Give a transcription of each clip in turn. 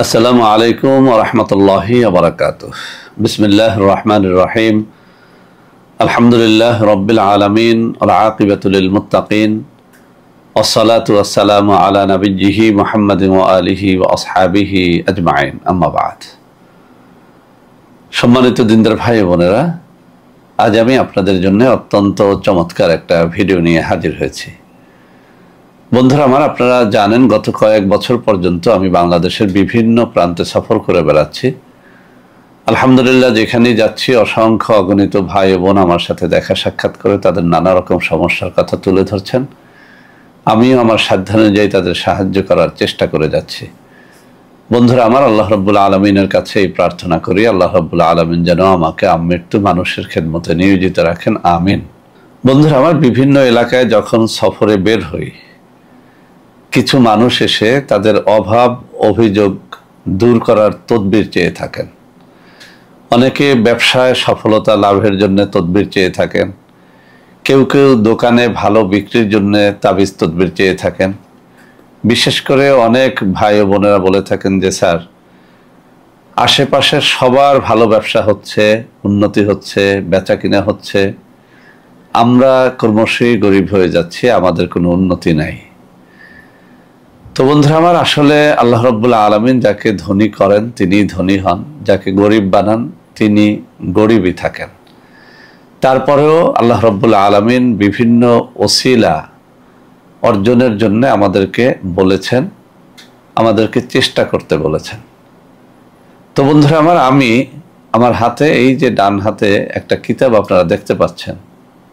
আসসালামু আলাইকুম ওয়া রাহমাতুল্লাহি ওয়া বারাকাতুহু। বিসমিল্লাহির রহমানির রহিম। আলহামদুলিল্লাহি রাব্বিল আলামিন ওয়াল আকিবাতু লিল মুত্তাকিন ওয়াসসালাতু ওয়াসসালামু আলা নাবিয়্যিহি মুহাম্মাদিন ওয়া আলিহি ওয়া আসহাবিহি আজমাইন। আম্মা বা'দ। সম্মানিত দিনদার ভাই বোনেরা, আজ আমি আপনাদের জন্য অত্যন্ত চমৎকার একটা ভিডিও নিয়ে হাজির হয়েছি। বন্ধুরা আমার, আপনারা জানেন গত কয়েক বছর পর্যন্ত আমি বাংলাদেশের বিভিন্ন প্রান্তে সফর করে বেড়াচ্ছি। আলহামদুলিল্লাহ, যেখানেই যাচ্ছি অসংখ্য অগণিত ভাই বোন আমার সাথে দেখা সাক্ষাৎ করে তাদের নানা রকম সমস্যার কথা তুলে ধরছেন। আমিও আমার সাধ্যানুযায়ী তাদের সাহায্য করার চেষ্টা করে যাচ্ছি। বন্ধুরা আমার, আল্লাহ রাব্বুল আলামিনের কাছে এই প্রার্থনা করি, আল্লাহ রাব্বুল আলামিন যেন আমাকে আমৃত্যু মানুষের খেদমতে নিয়োজিত রাখেন, আমিন। বন্ধুরা আমার, বিভিন্ন এলাকায় যখন সফরে বের হই, কিছু মানুষ এসে তাদের অভাব অভিযোগ দূর করার তদবির চেয়ে থাকেন। অনেকে ব্যবসায় সফলতা লাভের জন্য তদবির চেয়ে থাকেন, কেউ কেউ দোকানে ভালো বিক্রির জন্য তাবিজ তদবির চেয়ে থাকেন। বিশেষ করে অনেক ভাই ও বোনেরা বলে থাকেন যে স্যার, আশেপাশের সবার ভালো ব্যবসা হচ্ছে, উন্নতি হচ্ছে, বেচা কিনা হচ্ছে, আমরা ক্রমশই গরিব হয়ে যাচ্ছি, আমাদের কোনো উন্নতি নাই। তো বন্ধুরা আমার, আসলে আল্লাহ রাব্বুল আলামিন যাকে ধনী করেন তিনি ধনী হন, যাকে গরিব বানান তিনি গরিবই থাকেন। তারপরেও আল্লাহ রাব্বুল আলামিন বিভিন্ন ওসিলা অর্জনের জন্য আমাদেরকে বলেছেন, আমাদেরকে চেষ্টা করতে বলেছেন। তো বন্ধুরা আমার, আমি আমার হাতে, এই যে ডান হাতে একটা কিতাব আপনারা দেখতে পাচ্ছেন,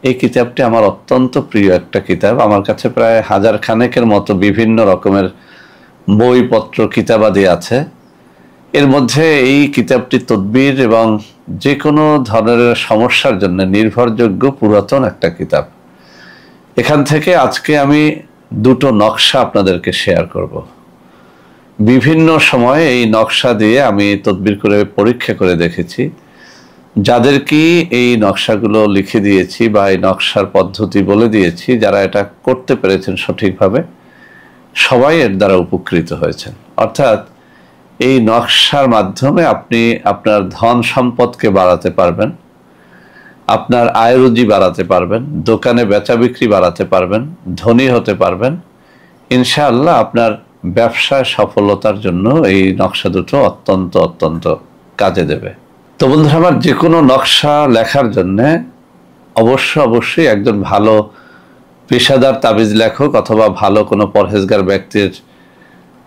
এই কিতাবটি আমার অত্যন্ত প্রিয় একটা কিতাব। আমার কাছে প্রায় 1000 খানেকের মতো বিভিন্ন রকমের বইপত্র কিতাবাদি আছে। এর মধ্যে এই কিতাবটি তদবির এবং যে কোনো ধরনের সমস্যার জন্য নির্ভরযোগ্য পুরাতন একটা কিতাব। এখান থেকে আজকে আমি দুটো নকশা আপনাদেরকে শেয়ার করব। বিভিন্ন সময়ে এই নকশা দিয়ে আমি তদবির করে পরীক্ষা করে দেখেছি। যাদেরকে এই নকশাগুলো লিখে দিয়েছি বা এই নকশার পদ্ধতি বলে দিয়েছি, যারা এটা করতে পেরেছেন সঠিকভাবে, সবাই এর দ্বারা উপকৃত হয়েছেন। অর্থাৎ এই নকশার মাধ্যমে আপনি আপনার ধন সম্পদকে বাড়াতে পারবেন, আপনার আয় রুজি বাড়াতে পারবেন, দোকানে বেচা বিক্রি বাড়াতে পারবেন, ধনী হতে পারবেন। ইনশাআল্লাহ আপনার ব্যবসায় সফলতার জন্য এই নকশা দুটো অত্যন্ত অত্যন্ত কাজে দেবে। তো বন্ধুরা আমার, যে কোনো নকশা লেখার জন্য অবশ্যই একজন ভালো পেশাদার তাবিজ লেখক অথবা ভালো কোনো পরহেজগার ব্যক্তির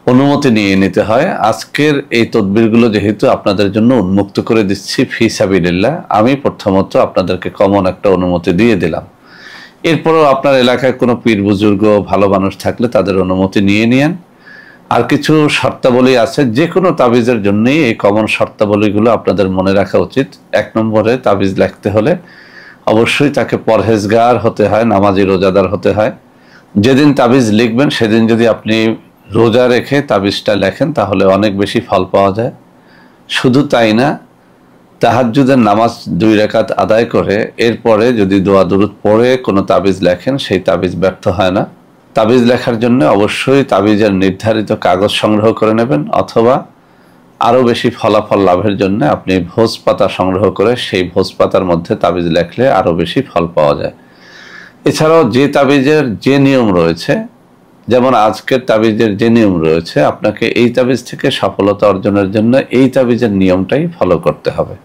অনুমতি নিয়ে নিতে হয়। আজকের এই তদবিরগুলো যেহেতু আপনাদের জন্য উন্মুক্ত করে দিচ্ছি ফি সাবিলিল্লাহ, আমি প্রথমত আপনাদেরকে কমন একটা অনুমতি দিয়ে দিলাম। এরপরও আপনার এলাকায় কোনো পীর বুজুর্গ ভালো মানুষ থাকলে তাদের অনুমতি নিয়ে নিয়েন। আর কিছু শর্তাবলী আছে, যে কোনো তাবিজের জন্যই এই কমন শর্তাবলীগুলো আপনাদের মনে রাখা উচিত। 1 নম্বরে, তাবিজ লিখতে হলে অবশ্যই তাকে পরহেজগার হতে হয়, নামাজি রোজাদার হতে হয়। যেদিন তাবিজ লিখবেন সেদিন যদি আপনি রোজা রেখে তাবিজটা লেখেন তাহলে অনেক বেশি ফল পাওয়া যায়। শুধু তাই না, তাহাজ্জুদের নামাজ 2 রাকাত আদায় করে এরপরে যদি দোয়া দুরুদ পড়ে কোনো তাবিজ লেখেন, সেই তাবিজ ব্যর্থ হয় না। তাবিজ লেখার জন্য অবশ্যই তাবিজের নির্ধারিত কাগজ সংগ্রহ করে নেবেন, অথবা আরও বেশি ফলাফল লাভের জন্য আপনি ভোজ পাতা সংগ্রহ করে সেই ভোজ পাতার মধ্যে তাবিজ লেখলে আরও বেশি ফল পাওয়া যায়। এছাড়াও যে তাবিজের যে নিয়ম রয়েছে, যেমন আজকের তাবিজের যে নিয়ম রয়েছে, আপনাকে এই তাবিজ থেকে সফলতা অর্জনের জন্য এই তাবিজের নিয়মটাই ফলো করতে হবে।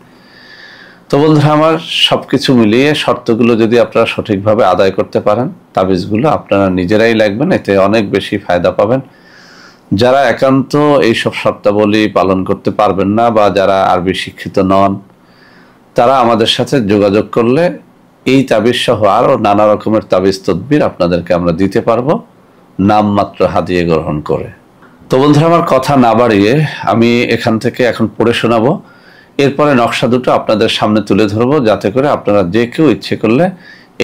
তো বন্ধুরা আমার, সবকিছু মিলিয়ে শর্তগুলো যদি আপনারা সঠিকভাবে আদায় করতে পারেন, তাবিজগুলো আপনারা নিজেরাই লিখবেন, এতে অনেক বেশি ফায়দা পাবেন। যারা একান্ত এইসব শর্তাবলী পালন করতে পারবেন না বা যারা আরবি শিক্ষিত নন, তারা আমাদের সাথে যোগাযোগ করলে এই তাবিজ সহ আরও নানা রকমের তাবিজ তদবির আপনাদেরকে আমরা দিতে পারবো, নামমাত্র হাদিয়ে গ্রহণ করে। তো বন্ধুরা আমার, কথা না বাড়িয়ে আমি এখান থেকে এখন পড়ে শোনাবো। এরপরে নকশা দুটো আপনাদের সামনে তুলে ধরবো, যাতে করে আপনারা যে কেউ ইচ্ছে করলে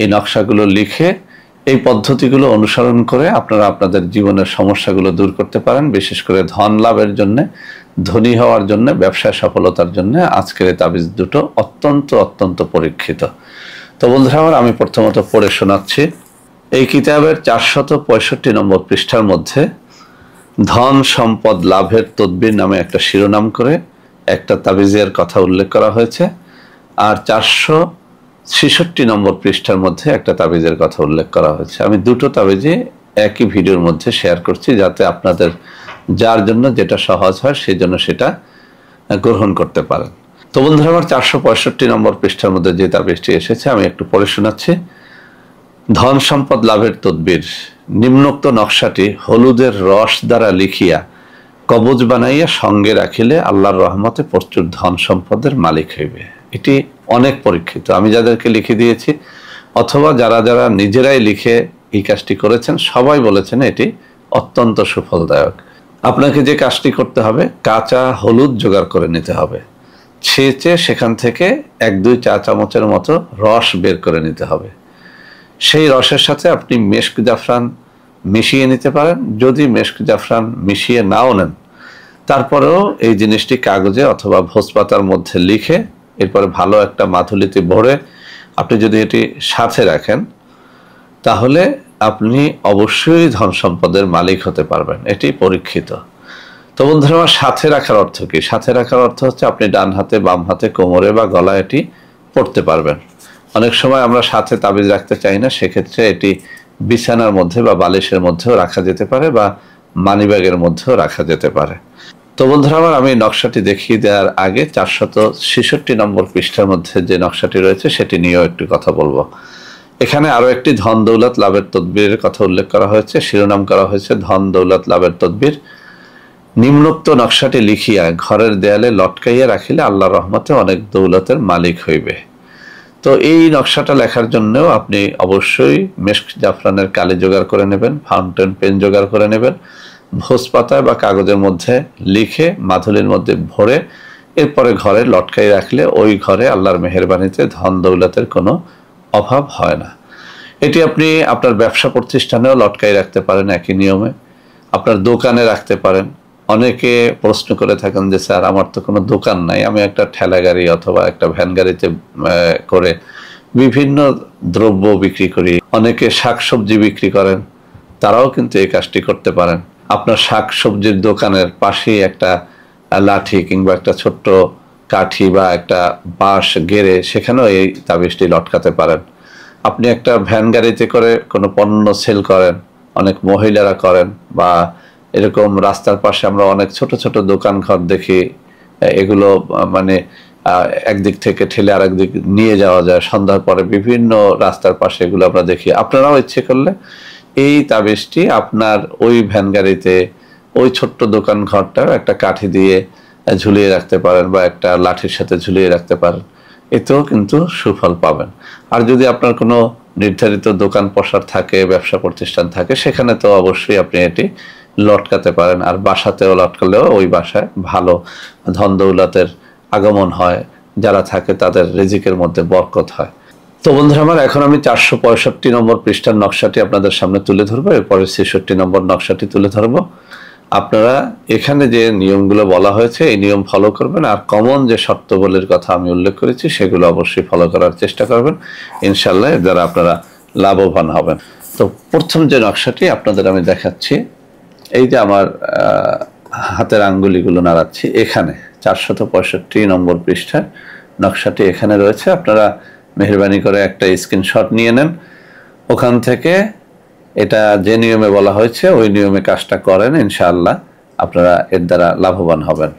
এই নকশাগুলো লিখে এই পদ্ধতিগুলো অনুসরণ করে আপনারা আপনাদের জীবনের সমস্যাগুলো দূর করতে পারেন। বিশেষ করে ধন লাভের জন্য, ধনী হওয়ার জন্য, ব্যবসায় সফলতার জন্য আজকের এই তাবিজ দুটো অত্যন্ত অত্যন্ত পরীক্ষিত। তো বন্ধুরা আমার, আমি প্রথমত পড়ে শোনাচ্ছি। এই কিতাবের 465 নম্বর পৃষ্ঠার মধ্যে ধন সম্পদ লাভের তদবির নামে একটা শিরোনাম করে একটা তাবিজের কথা উল্লেখ করা হয়েছে, আর 466 নম্বর পৃষ্ঠার মধ্যে একটা তাবিজের কথা উল্লেখ করা হয়েছে। আমি দুটো তাবিজে একই ভিডিওর মধ্যে শেয়ার করছি, যাতে আপনাদের যার জন্য যেটা সহজ হয় সেই জন্য সেটা গ্রহণ করতে পারেন। তো বন্ধুরা, আমার 465 নম্বর পৃষ্ঠার মধ্যে যে তাবিজটি এসেছে আমি একটু পড়ে শোনাচ্ছি। ধন সম্পদ লাভের তদবির, নিম্নোক্ত নকশাটি হলুদের রস দ্বারা লিখিয়া কবজ বানাইয়া সঙ্গে রাখিলে আল্লাহর রহমতে প্রচুর ধন সম্পদের মালিক হইবে। এটি অনেক পরীক্ষিত। আমি যাদেরকে লিখে দিয়েছি অথবা যারা যারা নিজেরাই লিখে এই কাজটি করেছেন, সবাই বলেছেন এটি অত্যন্ত সুফলদায়ক। আপনাকে যে কাজটি করতে হবে, কাঁচা হলুদ জোগাড় করে নিতে হবে। ছেঁচে সেখান থেকে 1-2 চা চামচের মতো রস বের করে নিতে হবে। সেই রসের সাথে আপনি মেশক জাফরান মিশিয়ে নিতে পারেন। যদি মেশক জাফরান মিশিয়ে নাও নেন, তারপরেও এই জিনিসটি কাগজে অথবা ভোজপাতার মধ্যে লিখে এরপরে ভালো একটা মাথুলিতে ভরে আপনি যদি এটি সাথে রাখেন, তাহলে আপনি অবশ্যই ধন সম্পদের মালিক হতে পারবেন। এটি পরীক্ষিত। তো বন্ধুরা, আমার সাথে রাখার অর্থ কি? সাথে রাখার অর্থ হচ্ছে আপনি ডান হাতে, বাম হাতে, কোমরে বা গলায় এটি পড়তে পারবেন। অনেক সময় আমরা সাথে তাবিজ রাখতে চাই না, সেক্ষেত্রে এটি বিছানার মধ্যে বা বালিশের মধ্যেও রাখা যেতে পারে বা মানিব্যাগের মধ্যেও রাখা যেতে পারে। তো বন্ধুরা আমার, আমি নকশাটি দেখিয়ে দেওয়ার আগে 466 নম্বর পৃষ্ঠার মধ্যে যে নকশাটি রয়েছে সেটি নিয়েও একটু কথা বলবো। এখানে আরো একটি ধন দৌলত লাভের তদবিরের কথা উল্লেখ করা হয়েছে, শিরোনাম করা হয়েছে ধন দৌলত লাভের তদবির। নিম্নোক্ত নকশাটি লিখিয়া ঘরের দেয়ালে লটকাইয়া রাখিলে আল্লাহর রহমতে অনেক দৌলতের মালিক হইবে। তো এই নকশাটা লেখার জন্যও আপনি অবশ্যই মেশক জাফরানের কালি জোগাড় করে নেবেন, ফাউন্টেন পেন জোগাড় করে নেবেন, ভোজপাতায় বা কাগজের মধ্যে লিখে মাথুলির মধ্যে ভরে এরপরে ঘরে লটকাই রাখলে ওই ঘরে আল্লাহর মেহেরবানিতে ধন দৌলতের কোনো অভাব হয় না। এটি আপনি আপনার ব্যবসা প্রতিষ্ঠানেও লটকাই রাখতে পারেন একই নিয়মে, আপনার দোকানে রাখতে পারেন। অনেকে প্রশ্ন করে থাকেন যে স্যার, আমার তো কোনো দোকান নাই, আমি একটা ঠেলা গাড়ি অথবা একটা ভ্যান গাড়িতে করে বিভিন্ন দ্রব্য বিক্রি করি। অনেকে শাকসবজি বিক্রি করেন, তারাও কিন্তু এই কাজটি করতে পারেন। আপনার শাকসবজির দোকানের পাশেই একটা লাঠি কিংবা একটা ছোট্ট কাঠি বা একটা বাঁশ গেড়ে সেখানেও এই তাবিজটি লটকাতে পারেন। আপনি একটা ভ্যান গাড়িতে করে কোনো পণ্য সেল করেন, অনেক মহিলারা করেন, বা এরকম রাস্তার পাশে আমরা অনেক ছোট ছোট দোকান ঘর দেখি, এগুলো মানে একদিক থেকে ঠেলে আরেক দিক নিয়ে যাওয়া যায় সন্ধ্যার পরে বিভিন্ন রাস্তার পাশে, এগুলো আমরা দেখি। আপনারাও ইচ্ছে করলে এই তাবিজটি আপনার ওই ভ্যান গাড়িতে ওই ছোট্ট দোকান ঘরটা একটা কাঠি দিয়ে ঝুলিয়ে রাখতে পারেন বা একটা লাঠির সাথে ঝুলিয়ে রাখতে পারেন, এতেও কিন্তু সুফল পাবেন। আর যদি আপনার কোনো নির্ধারিত দোকান পসার থাকে, ব্যবসা প্রতিষ্ঠান থাকে, সেখানে তো অবশ্যই আপনি এটি লটকাতে পারেন। আর বাসাতেও লটকালেও ওই বাসায় ভালো ধন দৌলতের আগমন হয়, যারা থাকে তাদের রিজিকের মধ্যে বরকত হয়। তো বন্ধুরা আমার, এখন আমি 465 নম্বর পৃষ্ঠার নকশাটি আপনাদের সামনে তুলে ধরবো, এরপরে 66 নম্বর নকশাটি তুলে ধরবো। আপনারা এখানে যে নিয়মগুলো বলা হয়েছে এই নিয়ম ফলো করবেন, আর কমন যে শর্তাবলীর কথা আমি উল্লেখ করেছি সেগুলো অবশ্যই ফলো করার চেষ্টা করবেন। ইনশাল্লাহ এর দ্বারা আপনারা লাভবান হবেন। তো প্রথম যে নকশাটি আপনাদের আমি দেখাচ্ছি, এই যে আমার হাতের আঙ্গুলিগুলো নাড়াচ্ছি, এখানে 465 নম্বর পৃষ্ঠার নকশাটি এখানে রয়েছে। আপনারা মেহেরবানি করে একটা স্ক্রিনশট নিয়ে নেন, ওখান থেকে এটা যে নিয়মে বলা হয়েছে ওই নিয়মে কাজটা করেন, ইনশাআল্লাহ আপনারা এর দ্বারা লাভবান হবেন।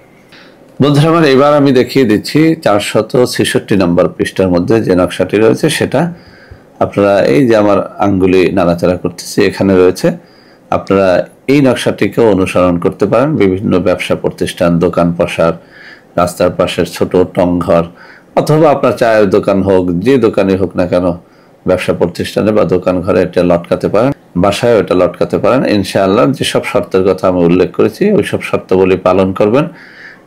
বন্ধুরা আমার, এবার আমি দেখিয়ে দিচ্ছি 466 নম্বর পৃষ্ঠার মধ্যে যে নকশাটি রয়েছে সেটা। আপনারা এই যে আমার আঙ্গুলি নাড়াচাড়া করতেছি এখানে রয়েছে, আপনারা এই নকশাটিকেও অনুসরণ করতে পারেন। বিভিন্ন ব্যবসা প্রতিষ্ঠান, দোকান পসার, রাস্তার পাশের ছোট টংঘর অথবা আপনার চায়ের দোকান হোক, যে দোকানে হোক না কেন, ব্যবসা প্রতিষ্ঠানে বা দোকান ঘরে এটা লটকাতে পারেন, বাসায় এটা লটকাতে পারেন। ইনশাআল্লাহ যেসব শর্তের কথা আমি উল্লেখ করেছি ওই সব শর্তাবলী পালন করবেন,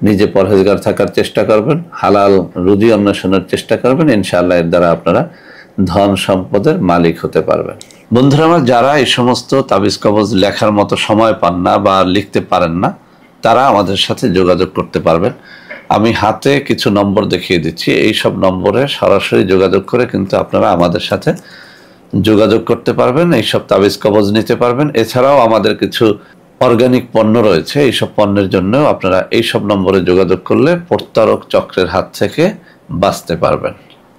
নিজে পরহেজগার থাকার চেষ্টা করবেন, হালাল রুজি অন্বেষণের চেষ্টা করবেন। ইনশাআল্লাহ এর দ্বারা আপনারা ধন সম্পদের মালিক হতে পারবেন। বন্ধুরা আমার, যারা এই সমস্ত তাবিজ কবজ লেখার মতো সময় পান না বা লিখতে পারেন না, তারা আমাদের সাথে যোগাযোগ করতে পারবেন। আমি হাতে কিছু নম্বর দেখিয়ে দিচ্ছি, এই সব নম্বরে সরাসরি যোগাযোগ করে কিন্তু আপনারা আমাদের সাথে যোগাযোগ করতে পারবেন, এইসব তাবিজ কবজ নিতে পারবেন। এছাড়াও আমাদের কিছু অর্গানিক পণ্য রয়েছে, এইসব পণ্যের জন্য আপনারা এইসব নম্বরে যোগাযোগ করলে প্রতারক চক্রের হাত থেকে বাঁচতে পারবেন।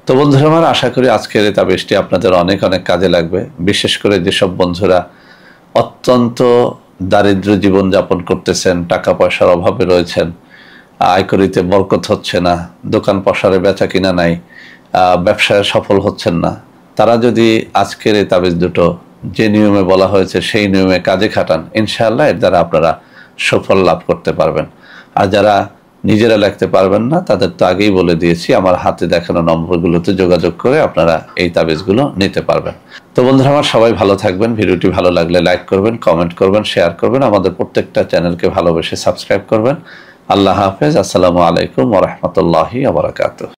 তো বন্ধুরা আমার, আশা করি আজকের এই তাবিজটি আপনাদের অনেক অনেক কাজে লাগবে। বিশেষ করে যেসব বন্ধুরা অত্যন্ত দারিদ্র জীবন যাপন করতেছেন, টাকা পয়সার অভাবে রয়েছেন, আয় করিতে বরকত হচ্ছে না, দোকান পসারে বেচা কিনা নাই, ব্যবসায় সফল হচ্ছেন না, তারা যদি আজকের এই তাবিজ দুটো যে নিয়মে বলা হয়েছে সেই নিয়মে কাজে খাটান, ইনশাআল্লাহ এর দ্বারা আপনারা সফল লাভ করতে পারবেন। আর যারা নিজেরা লিখতে পারবেন না, তাদের তো আগেই বলে দিয়েছি, আমার হাতে দেখানো নম্বরগুলোতে যোগাযোগ করে আপনারা এই তাবিজগুলো নিতে পারবেন। তো বন্ধুরা আমার, সবাই ভালো থাকবেন। ভিডিওটি ভালো লাগলে লাইক করবেন, কমেন্ট করবেন, শেয়ার করবেন, আমাদের প্রত্যেকটা চ্যানেলকে ভালোবেসে সাবস্ক্রাইব করবেন। আল্লাহ হাফেজ। আসসালামু আলাইকুম ওয়া রাহমাতুল্লাহি ওয়া বারাকাতুহু।